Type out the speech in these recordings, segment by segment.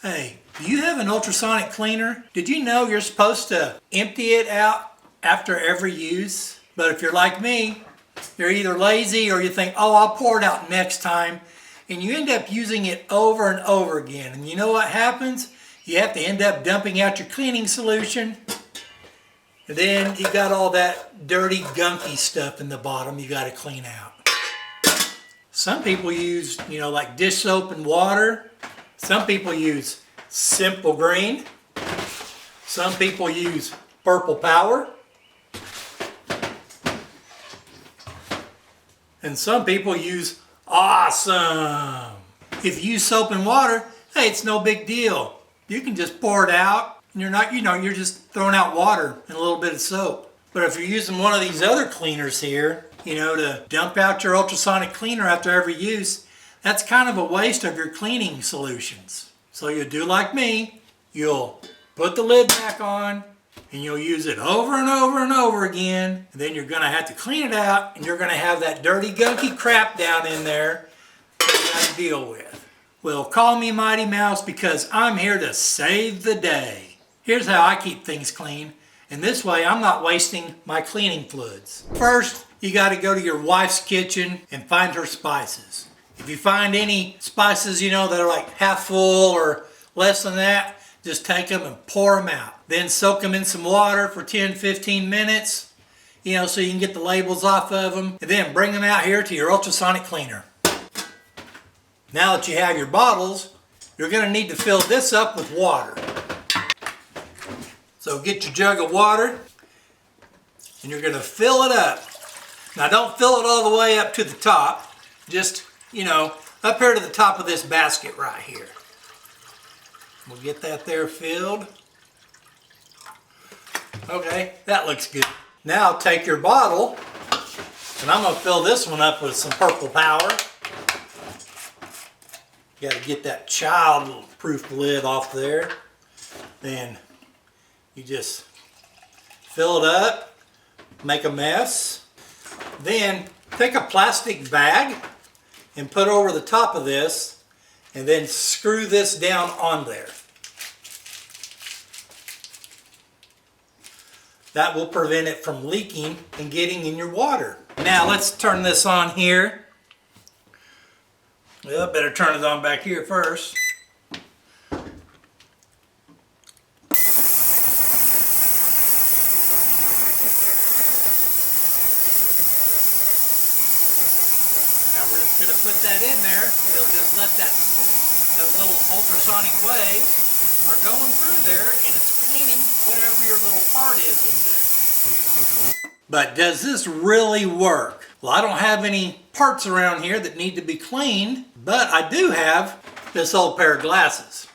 Hey, do you have an ultrasonic cleaner? Did you know you're supposed to empty it out after every use? But if you're like me, you're either lazy or you think, oh, I'll pour it out next time. And you end up using it over and over again. And you know what happens? You have to end up dumping out your cleaning solution. And then you got all that dirty, gunky stuff in the bottom you got to clean out. Some people use, like dish soap and water. Some people use Simple Green. Some people use Purple Power. And some people use Awesome. If you use soap and water, hey, it's no big deal. You can just pour it out. And you're not, you're just throwing out water and a little bit of soap. But if you're using one of these other cleaners here, to dump out your ultrasonic cleaner after every use, that's kind of a waste of your cleaning solutions. So you'll do like me. You'll put the lid back on and you'll use it over and over and over again. And then you're going to have to clean it out and you're going to have that dirty, gunky crap down in there that you got to deal with. Well, call me Mighty Mouse because I'm here to save the day. Here's how I keep things clean. And this way I'm not wasting my cleaning fluids. First, you got to go to your wife's kitchen and find her spices. If you find any spices, that are like half full or less than that, just take them and pour them out. Then soak them in some water for 10-15 minutes, so you can get the labels off of them. And then bring them out here to your ultrasonic cleaner. Now that you have your bottles, you're going to need to fill this up with water. So get your jug of water and you're going to fill it up. Now don't fill it all the way up to the top. Just, up here to the top of this basket right here. We'll get that there filled. Okay, that looks good. Now take your bottle, and I'm going to fill this one up with some Purple Power. You got to get that child-proof lid off there. Then you just fill it up, make a mess. Then take a plastic bag and put over the top of this and then screw this down on there. That will prevent it from leaking and getting in your water. Now let's turn this on here. Well, better turn it on back here first. Now we're just going to put that in there. We'll just let those little ultrasonic waves are going through there and it's cleaning whatever your little part is in there. But does this really work? Well, I don't have any parts around here that need to be cleaned, but I do have this old pair of glasses.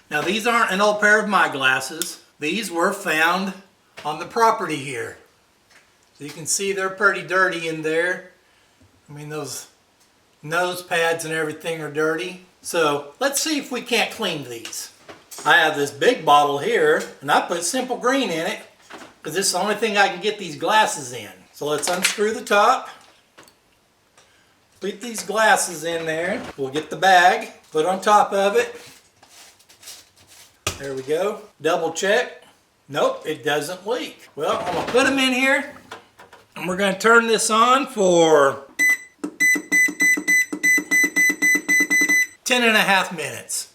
Now these aren't an old pair of my glasses. These were found on the property here. So you can see they're pretty dirty in there. I mean, those nose pads and everything are dirty. So let's see if we can't clean these. I have this big bottle here and I put Simple Green in it because this is the only thing I can get these glasses in. So let's unscrew the top. Put these glasses in there. We'll get the bag, put on top of it. There we go. Double check. Nope, it doesn't leak. Well, I'm going to put them in here and we're going to turn this on for 10.5 minutes.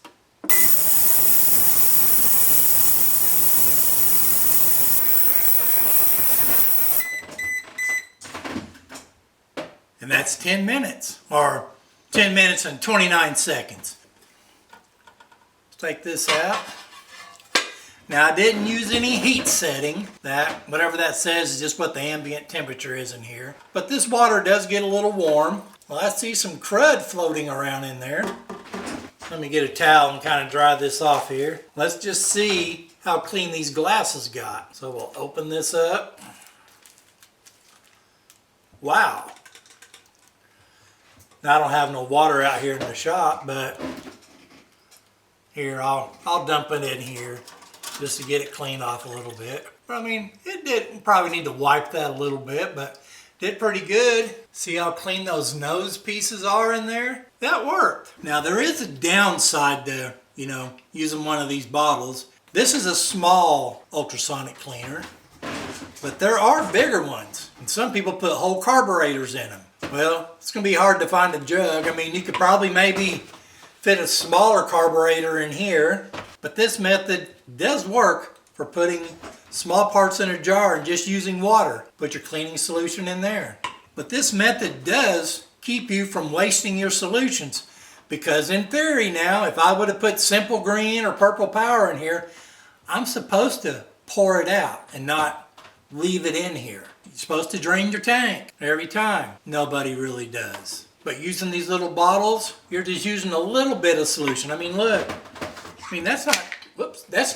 And that's 10 minutes, or 10 minutes and 29 seconds. Let's take this out. Now I didn't use any heat setting. That, whatever that says, is just what the ambient temperature is in here. But this water does get a little warm. Well, I see some crud floating around in there. Let me get a towel and kind of dry this off here. Let's just see how clean these glasses got. So we'll open this up. Wow. Now I don't have no water out here in the shop, but here I'll dump it in here just to get it cleaned off a little bit. But I mean, it did probably need to wipe that a little bit, but did pretty good. See how clean those nose pieces are in there? That worked. Now there is a downside to using one of these bottles. This is a small ultrasonic cleaner, but there are bigger ones. And some people put whole carburetors in them. Well, it's going to be hard to find a jug. I mean, you could probably maybe fit a smaller carburetor in here, but this method does work for putting small parts in a jar and just using water. Put your cleaning solution in there. But this method does keep you from wasting your solutions, because in theory now, if I would have put simple green or purple power in here, I'm supposed to pour it out and not leave it in here. You're supposed to drain your tank every time. Nobody really does. But using these little bottles, you're just using a little bit of solution. I mean, look. I mean, that's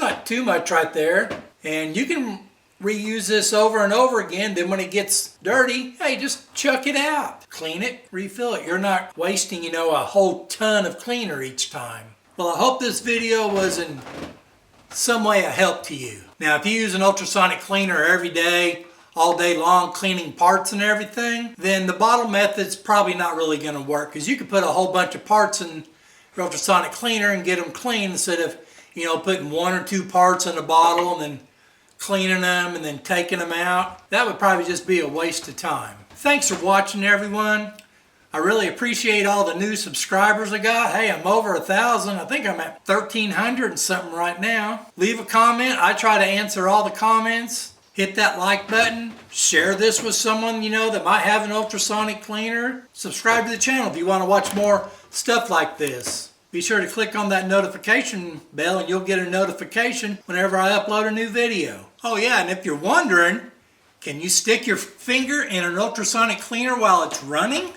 not too much right there. And you can reuse this over and over again. Then when it gets dirty, hey, just chuck it out. Clean it, refill it. You're not wasting, a whole ton of cleaner each time. Well, I hope this video was in some way a help to you. Now, if you use an ultrasonic cleaner every day, all day long, cleaning parts and everything, then the bottle method's probably not really going to work, because you could put a whole bunch of parts in your ultrasonic cleaner and get them clean instead of, putting one or two parts in a bottle and then cleaning them and then taking them out. That would probably just be a waste of time. Thanks for watching, everyone. I really appreciate all the new subscribers I got. Hey, I'm over 1,000. I think I'm at 1,300 and something right now. Leave a comment. I try to answer all the comments. Hit that like button. Share this with someone that might have an ultrasonic cleaner. Subscribe to the channel if you want to watch more stuff like this. Be sure to click on that notification bell and you'll get a notification whenever I upload a new video. Oh yeah, and if you're wondering, can you stick your finger in an ultrasonic cleaner while it's running?